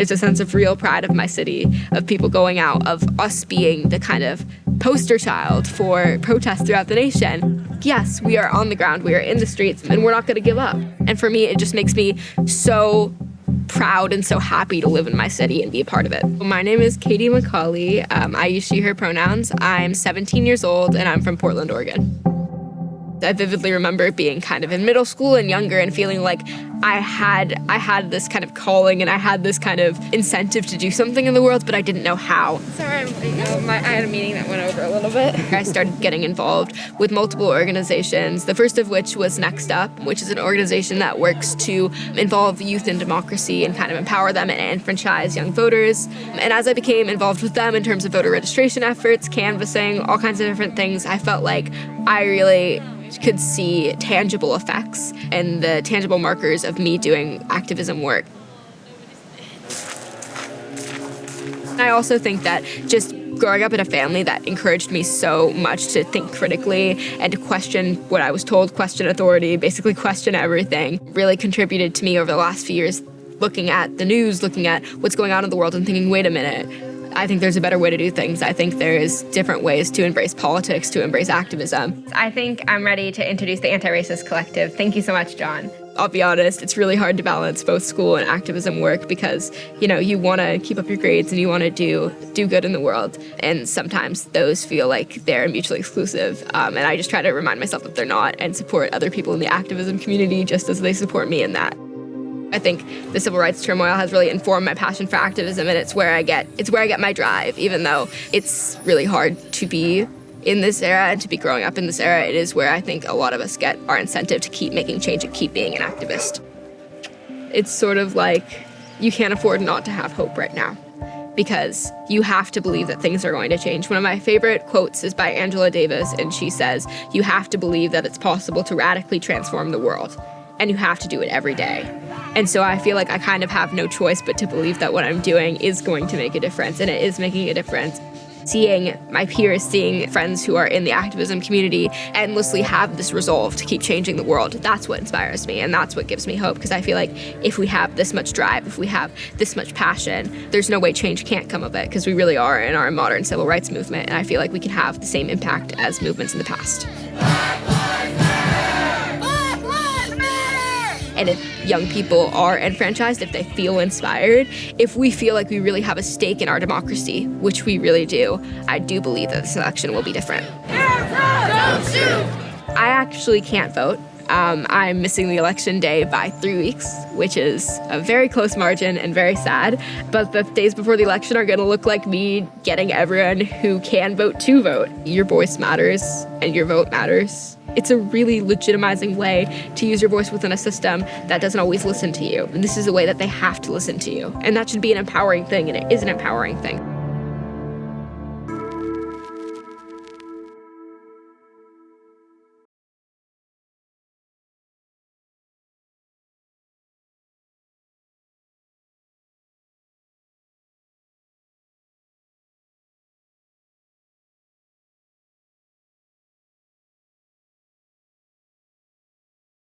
There's a sense of real pride of my city, of people going out, of us being the kind of poster child for protests throughout the nation. Yes, we are on the ground, we are in the streets, and we're not going to give up. And for me, it just makes me so proud and so happy to live in my city and be a part of it. My name is Catie Macauley. I use she, her pronouns. I'm 17 years old, and I'm from Portland, Oregon. I vividly remember being kind of in middle school and younger and feeling like I had this kind of calling and I had this kind of incentive to do something in the world, but I didn't know how. Sorry, I had a meeting that went over a little bit. I started getting involved with multiple organizations, the first of which was Next Up, which is an organization that works to involve youth in democracy and kind of empower them and enfranchise young voters. And as I became involved with them in terms of voter registration efforts, canvassing, all kinds of different things, I felt like I really could see tangible effects and the tangible markers of me doing activism work. I also think that just growing up in a family that encouraged me so much to think critically and to question what I was told, question authority, basically question everything, really contributed to me over the last few years looking at the news, looking at what's going on in the world and thinking, wait a minute, I think there's a better way to do things. I think there's different ways to embrace politics, to embrace activism. I think I'm ready to introduce the Anti-Racist Collective. Thank you so much, John. I'll be honest, it's really hard to balance both school and activism work because, you want to keep up your grades and you want to do good in the world. And sometimes those feel like they're mutually exclusive. And I just try to remind myself that they're not and support other people in the activism community just as they support me in that. I think the civil rights turmoil has really informed my passion for activism, and it's where I get my drive, even though it's really hard to be in this era and to be growing up in this era. It is where I think a lot of us get our incentive to keep making change and keep being an activist. It's sort of like you can't afford not to have hope right now because you have to believe that things are going to change. One of my favorite quotes is by Angela Davis, and she says, "You have to believe that it's possible to radically transform the world, and you have to do it every day." And so I feel like I kind of have no choice but to believe that what I'm doing is going to make a difference, and it is making a difference. Seeing my peers, seeing friends who are in the activism community endlessly have this resolve to keep changing the world, that's what inspires me, and that's what gives me hope, because I feel like if we have this much drive, if we have this much passion, there's no way change can't come of it, because we really are in our modern civil rights movement, and I feel like we can have the same impact as movements in the past. And if young people are enfranchised, if they feel inspired, if we feel like we really have a stake in our democracy, which we really do, I do believe that this election will be different. Don't shoot! I actually can't vote. I'm missing the election day by 3 weeks, which is a very close margin and very sad. But the days before the election are going to look like me getting everyone who can vote to vote. Your voice matters and your vote matters. It's a really legitimizing way to use your voice within a system that doesn't always listen to you. And this is a way that they have to listen to you. And that should be an empowering thing, and it is an empowering thing.